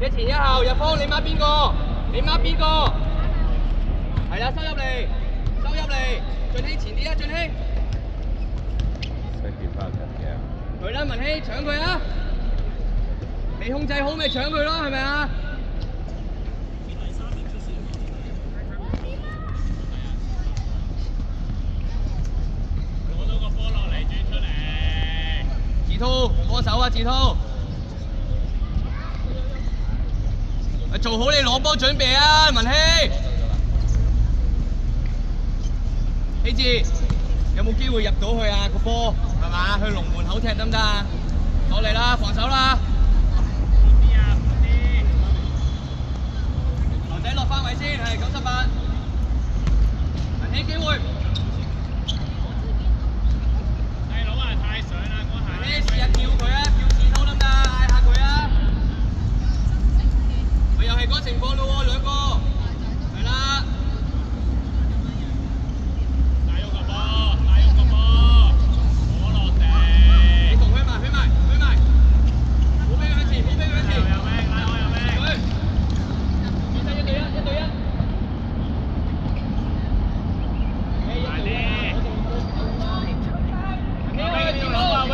一前一後，入鋒，你孖邊個？你孖邊個？係啦，收入嚟，收入嚟，俊熙前啲啊，俊熙。佢啦，文熙搶佢啊！你控制好咪搶佢咯，係咪啊？攞到個波落嚟轉出嚟。志滔幫手啊，志滔！做好你攞波準備啊，文熙！希志，有冇機會入到去啊？個波係嘛？去龍門口踢得唔得啊？落嚟啦，防守啦！牛仔落翻位先，係98。文熙機會。細佬啊，太上啦嗰下。文熙試下叫佢啊，叫志滔得唔得？嗌下佢啊！咪又係嗰個情況咯喎，兩個。係啦。大喐個波，大喐個波，波落地。你同佢埋，佢埋，佢埋。冇俾佢向前，冇俾佢向前。有咩？拉開有咩？佢。轉身1對1，1對1。慢啲。你去志滔，後衛。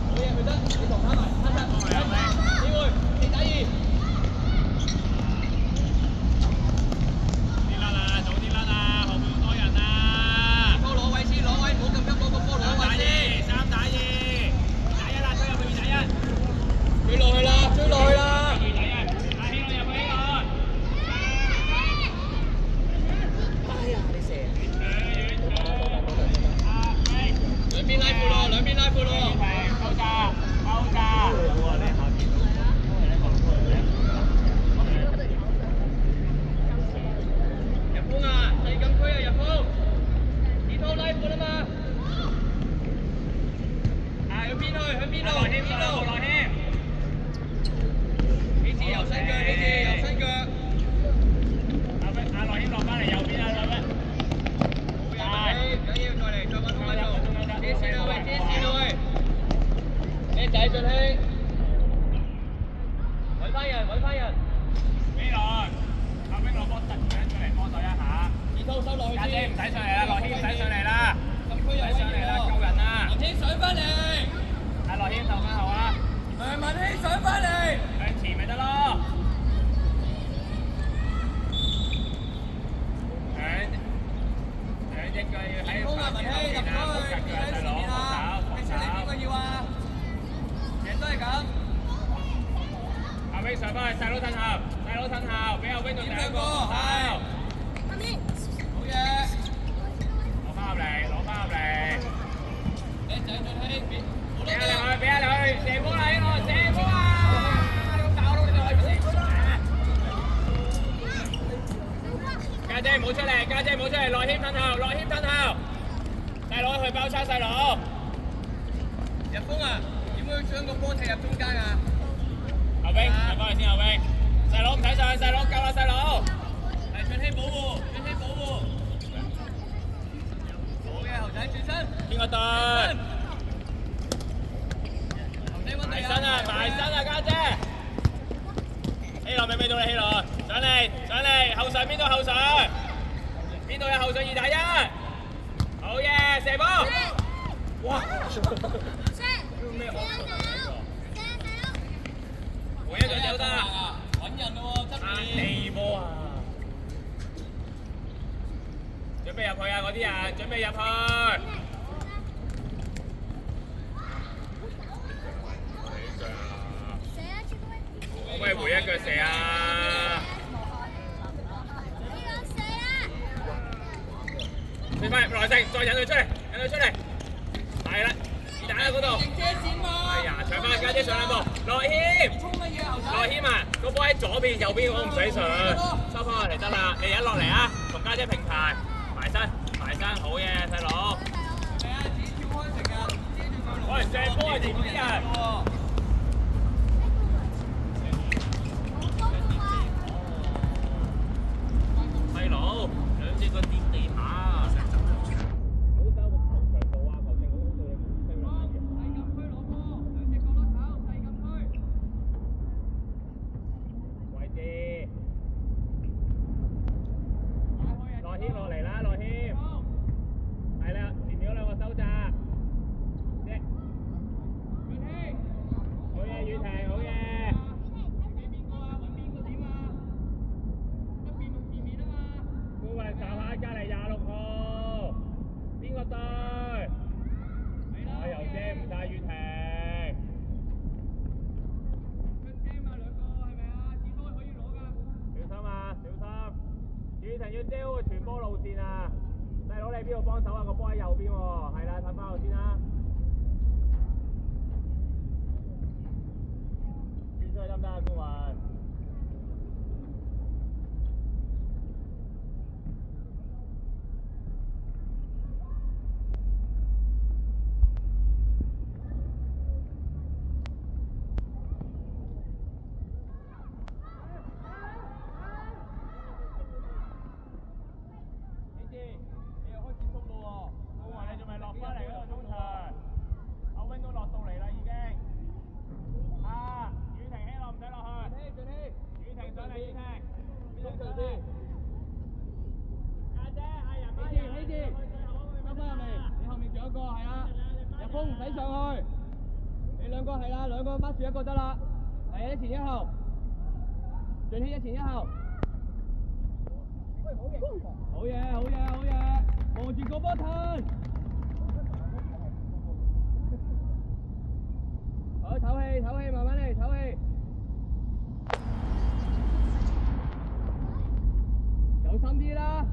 冇嘢佢得，你同他埋，他得。機會，4打2。啲甩啦，早啲甩啦，後面好多人啊！志滔攞位先，攞位，唔好咁急攞個波，攞位先。3打2，2打1啦，追入去2打1。追落去啦，追落去啦。2打1，阿希羅入去希羅。哎呀，你射。遠長，阿威。兩邊拉闊咯，兩邊拉闊咯。爆炸，爆炸。入鋒啊，細禁區啊，入鋒。志滔拉闊啊嘛。向邊去？向邊路？邊路？羅謙。希志右伸腳，希志右伸腳。阿羅謙落翻嚟右邊啊，兩位。好嘢，緊要再嚟，再揾空位做。接線啊喂，接線啊喂。靚仔俊熙。揾翻人，揾翻人。飛來，阿冰落波突然出嚟幫手一下。志滔收落去先。家姐唔使上嚟啦，羅謙唔使上嚟啦，禁區又唔使上嚟啦，救人啦。文熙上翻嚟。阿羅謙投翻後啊，文熙上翻嚟。向前咪得咯。兩隻腳要喺攻啊，文熙入咗去，邊喺前面啊？係出嚟邊個要啊？成日都係咁。阿冰上翻去，細佬褪後，細佬褪後，俾阿冰做第一個後。好嘢。攞翻入嚟，攞翻入嚟。靚仔俊熙，好俾叻下你去，俾下你去，射波啦呢個，射波啊！咁搞到你就去射波啦！家姐唔好出嚟，家姐唔好出嚟，內謙褪後，內謙褪後。細佬去包抄細佬。入鋒啊，點會將個波踢入中間啊？後兵，入翻去先後兵。細佬唔使上，細佬救啦細佬。係俊熙保護，俊熙保護。好嘅，猴仔轉身。邊個對？埋身啊！埋身啊！家姐，希羅未未到你希羅，上嚟上嚟，後上邊度後上，邊度有後上2打1，好嘢，射波！哇！每一個走得，揾人咯喎，側面。地波啊！準備入去啊！嗰啲人準備入去。可唔可以回一腳射啊？飛翻來勝，再引佢出嚟，引佢出嚟。係啦，2打1嗰度。哎呀，搶翻家姐上兩步，樂謙。樂謙啊，個波喺左邊，右邊我唔使上，收翻落嚟得啦。你一落嚟啊，同家姐平排，埋身，埋身，好嘢，細佬。喂，射波係前啲人。細佬，兩隻腳掂地下啊！成集好交個球長度啊，球證好對你冇飛兩嘢。細禁區攞波，兩隻角落頭，細禁區。嗰個傳波路線啊！細佬你邊度幫手啊？個波喺右邊喎，係啦，睇翻後先啦。轉出去得唔得啊？公雲。唔使上去，你兩個係啦，兩個掹住一個得啦，係一前一後，進起一前一後，好嘢好嘢好嘢，望住個波騰，好唞氣唞氣，慢慢嚟唞氣，小心啲啦。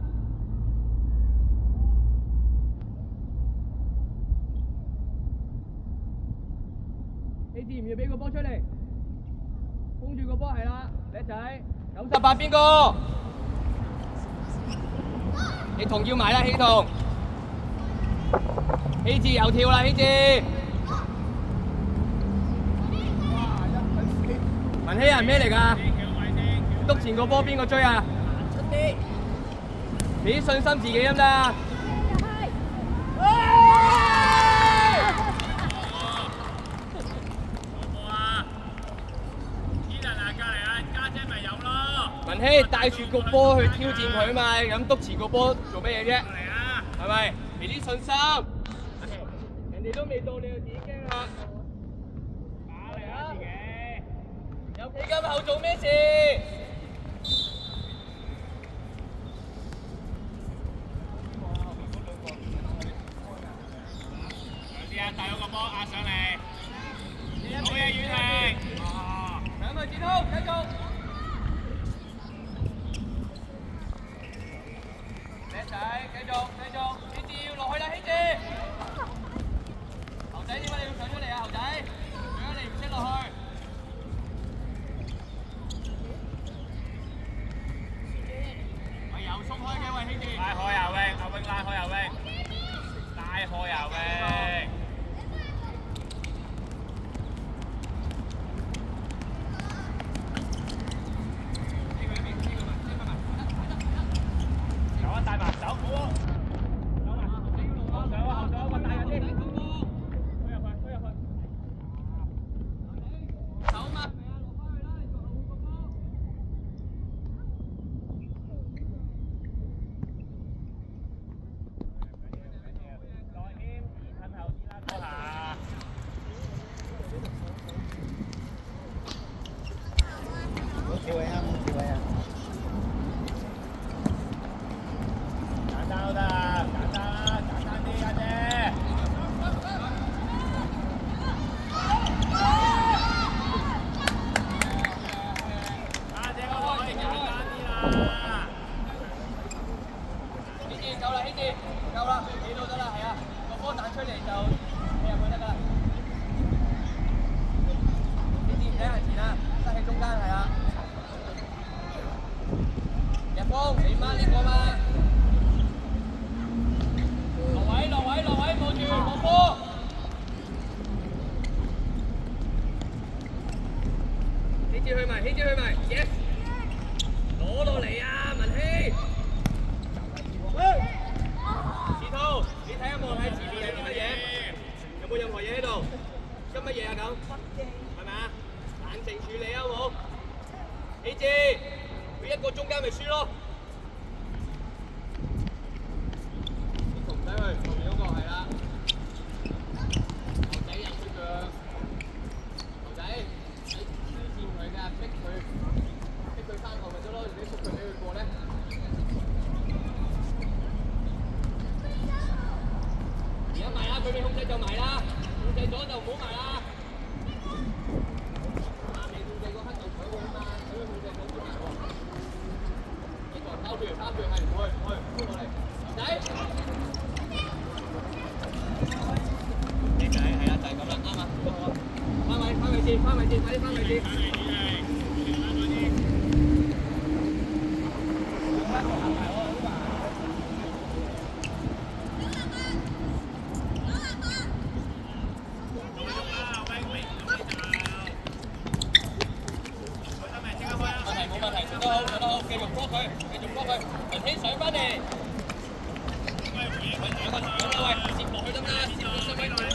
你自然要俾個波出嚟，封住個波係啦，叻仔，98邊個？希彤要埋啦，希彤，希智又跳啦，希智，文希人咩嚟㗎？督前個波邊個追啊？出啲，俾啲信心自己得唔得？文希帶住個波去挑戰佢嘛，咁督前個波做咩嘢啫？係咪？俾啲信心，人哋都未到，你就自己驚啦。打嚟啊！自己有企咁後做咩事？試下帶咗個波壓上嚟，好嘢，遠婷！上去接通，繼續。繼續，希智要落去啦，希智。猴仔點解你要上出嚟啊？猴仔，上咗嚟唔識落去。喂，又鬆開嘅喂，希智。拉開啊，泳，阿泳拉開啊，泳，拉開啊，泳。帶埋走，好啊！走埋，後上啊，後上，我帶緊啲。推入去，推入去。走嘛！落翻去啦，你做後護個波。再添，趁後啲啦，哥下。冇機會啊！冇機會啊！簡單都得啊，簡單啦，簡單啲家姐。家姐嗰個可以簡單啲啦。希智夠啦，希智夠啦，企到得啦，係啊，個波彈出嚟就踢入去得㗎啦。希智唔使行前啦，塞喺中間係啦。入鋒，你掹呢個嘛？落位，望住個波。希智去埋，yes。攞落嚟啊，文希。志滔，你睇下望喺前面有啲乜嘢？有冇任何嘢喺度？跟乜嘢啊咁？係咪啊？冷靜處理啊，好冇？希智，佢一個中間咪輸咯。唔使去，後面嗰個係啦。牛仔入出腳，牛仔你黐線佢㗎，逼佢翻後咪得咯，如果縮佢俾佢過咧。而家埋啦，佢未控制就埋啦，控制咗就唔好埋啦。未控制個黑就搶佢啊嘛，所以控制咗先埋喎。呢個拋住係唔會。置，翻位置，快啲翻位置。冇問題，做得好，做得好，繼續幫佢，繼續幫佢，文希上翻嚟。喂，接落去得啦，接落去得啦。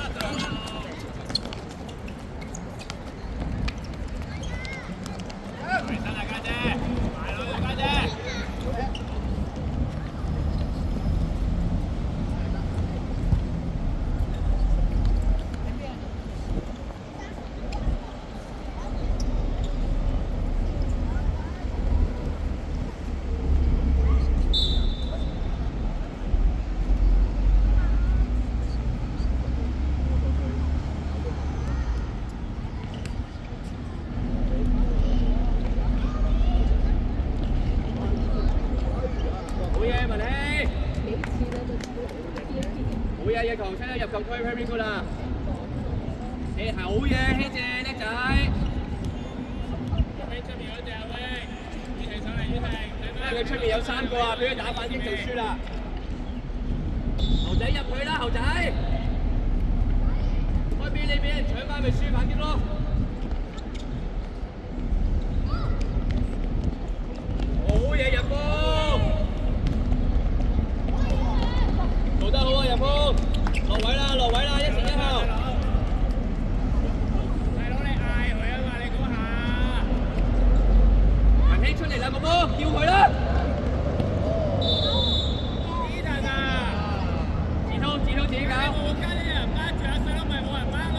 嘢球車入禁區 very good 啦！你好嘢，希姐叻仔！出面嗰隻阿威，雨婷上嚟，雨婷。佢出面有3個啊，俾佢打反擊就輸啦！猴仔入去啦，猴仔！開邊你俾人搶翻咪輸反擊咯！好嘢入波！做得好啊，入波！落位啦，落位啦，一前一後。大佬你嗌佢啊嘛，你估下。文希出嚟啦，個波，叫佢啦。呢陣啊，自滔自己搞。我家啲人掹住阿細佬，咪冇人掹咯。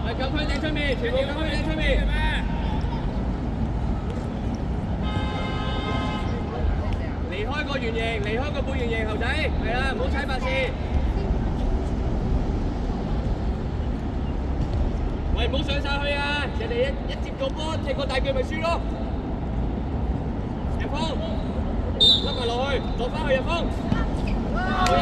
咪禁區頂出面，全部禁區頂出面。離開個圓形，離開個半圓形，猴仔，係啦，唔好踩白線。喂，唔好上晒去啊！人哋一接個波，踢個大腳咪輸咯。入鋒，甩埋落去，落翻去入鋒。好嘢！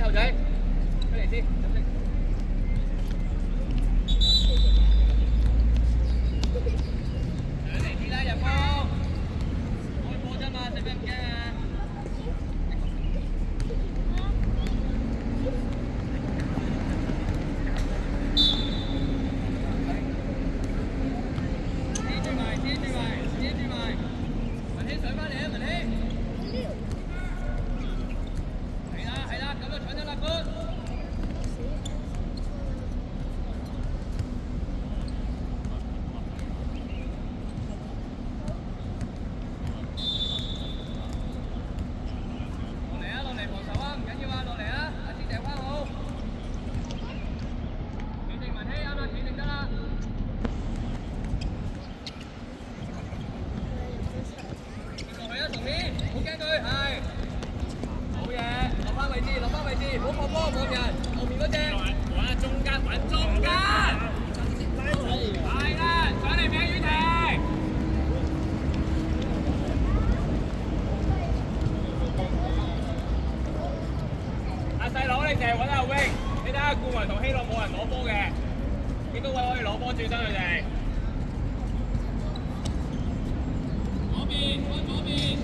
猴仔，出嚟先，入息。上嚟啲啦，入波！開波啫嘛，使乜咁驚啊？接住埋，接住埋，接住埋。文希上翻嚟啊，文希！係啦，咁就搶咗啦，哥！落嚟啊，落嚟防守啊，唔緊要啊，落嚟啊，下次掟翻好。企定文希啱啦，企定得啦。落去啊，同面，唔好驚佢，係。好嘢，落翻位置，落翻位置，唔好放波望人，後面嗰隻。玩中間，玩中間。係啦，上嚟名雨婷。阿細佬，你成日揾阿 Wing，你睇下顧雲同希樂冇人攞波嘅，幾多位可以攞波轉身佢哋？左邊，翻左邊。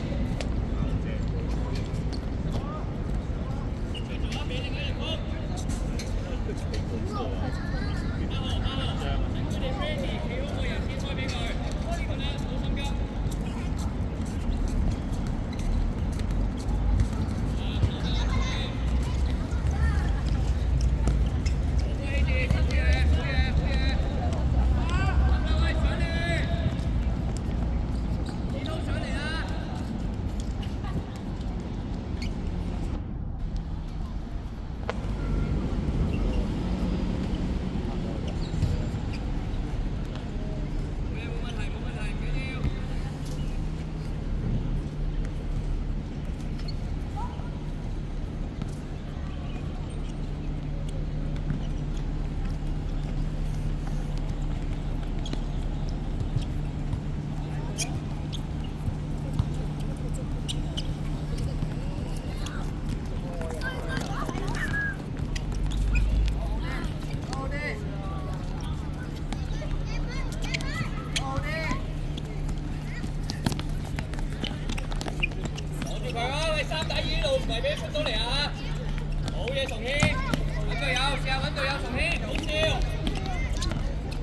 隊友重軒，好笑。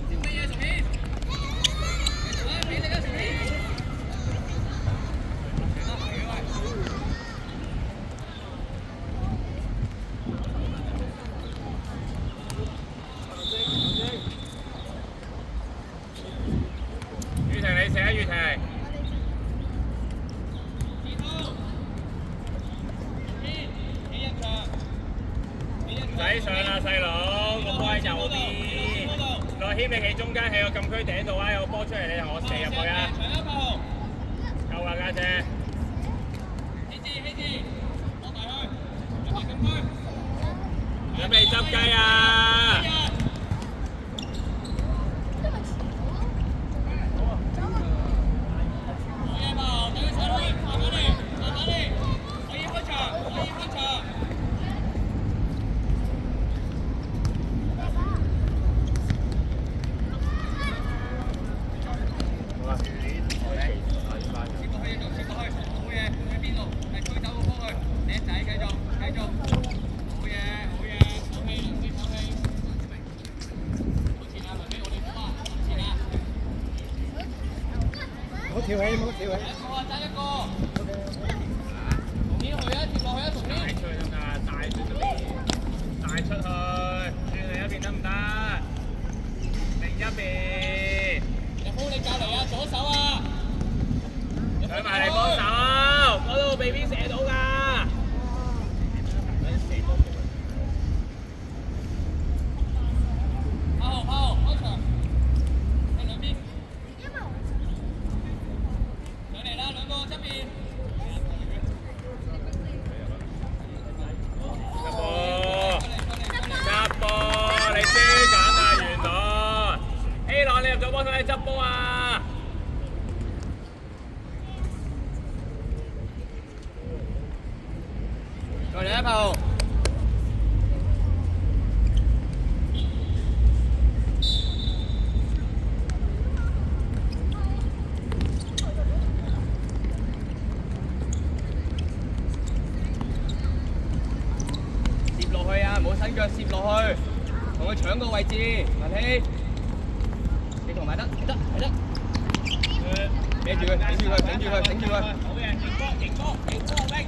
笑乜嘢重軒？繼續啊，俾力啊重軒！雨婷你射啊雨婷！唔使上啦細佬，個波喺右邊。樂謙你企中間喺個禁區頂度啊，有個波出嚟你同我射入去啊！夠啦家姐。準備執雞啊！跳起，冇跳起。爭一個。重軒去啊，貼落去啊，重軒。帶出去得唔得？帶出去，帶出去，轉另一邊得唔得？另一邊。入鋒你隔離啊，左手啊。上埋嚟幫手，嗰度避邊射到㗎。拋開場，喺兩邊。上嚟啦，兩個側邊。執波，你輸緊啊原來。A 朗你入咗波，想你執波啊！再嚟一炮。落去啊！唔好伸腳攝落去，同佢搶個位置。文希，你同埋得，得，得。孭住佢，頂住佢，頂住佢，頂住佢。好嘅，迎波，迎波，迎波，拎。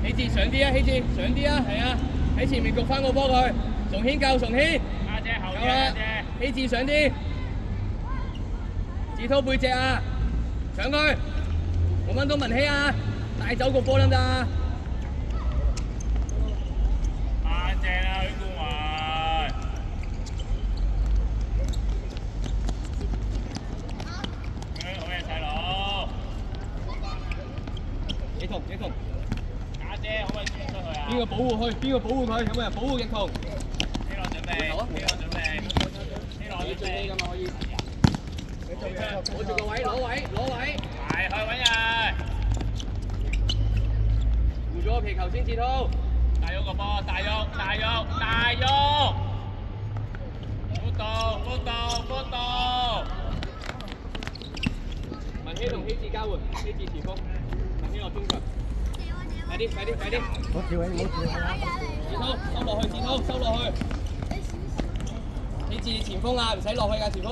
希智上啲啊！希智上啲啊！係啊！喺前面焗翻個波佢。重軒救重軒。家姐後夠啦！希智上啲。志滔背脊啊！搶佢！冇揾到文希啊！帶走個波得唔得啊？硬正啊，許冠華！好嘢細佬！幾痛幾痛！可唔可以轉出去啊？邊個保護佢？邊個保護佢？有冇人保護翼童？呢個準備，呢個準備，呢個準備。咁啊可以。攞住個位，攞位，攞位。埋去揾人。護咗個皮球先，志滔。大喐個波，大喐，大喐，大喐。闊度，闊度，闊度。文希同希智交換，希智前鋒，文希落中場。快啲，快啲，快啲！唔好跳起，唔好跳起啊！志滔收落去，志滔收落去。希智前鋒啊，唔使落去㗎前鋒。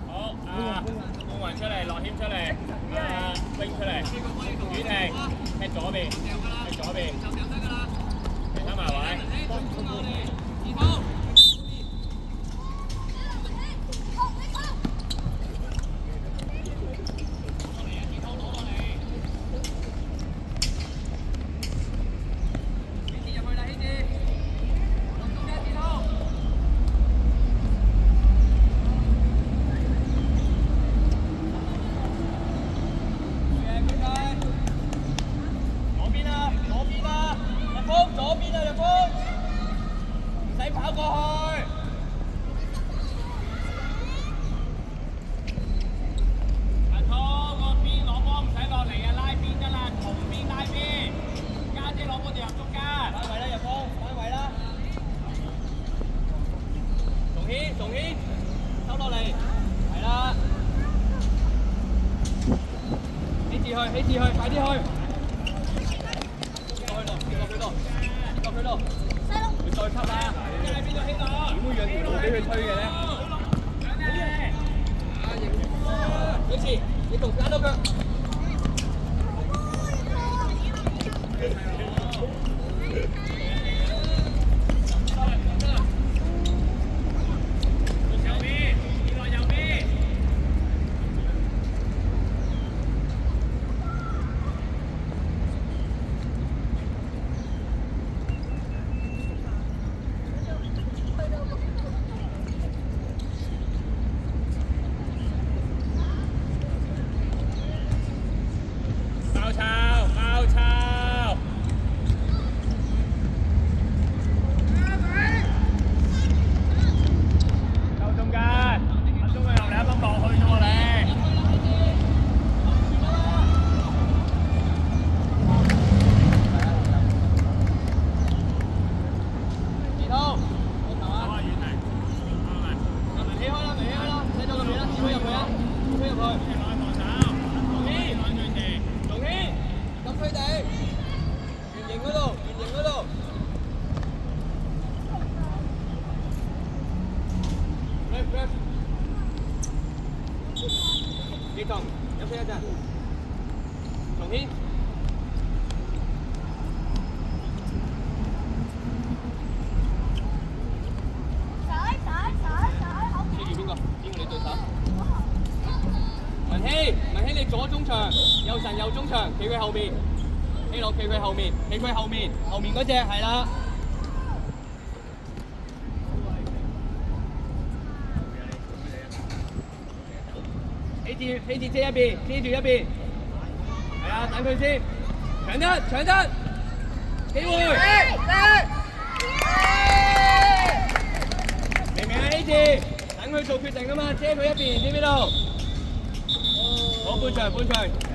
好，冠雲出嚟，樂謙出嚟，wing 出嚟，雨婷踢左邊，踢左邊，你睇埋位。起字去，快啲去。過去度，過去度，過去度。你再吸啦！點會讓條路俾佢推嘅咧？一次，你動打到腳。你同休息一陣，重軒。黐住邊個？邊個你對手？文希，文希你左中場，右神右中場，企佢後面。希樂企佢後面，企佢後面，後面嗰隻係啦。起字遮一邊，遮住一邊。係啊，等佢先。搶得，搶得。機會。明唔明啊？起字，等佢做決定啊嘛，遮佢一邊，知唔知道？好，半場，半場。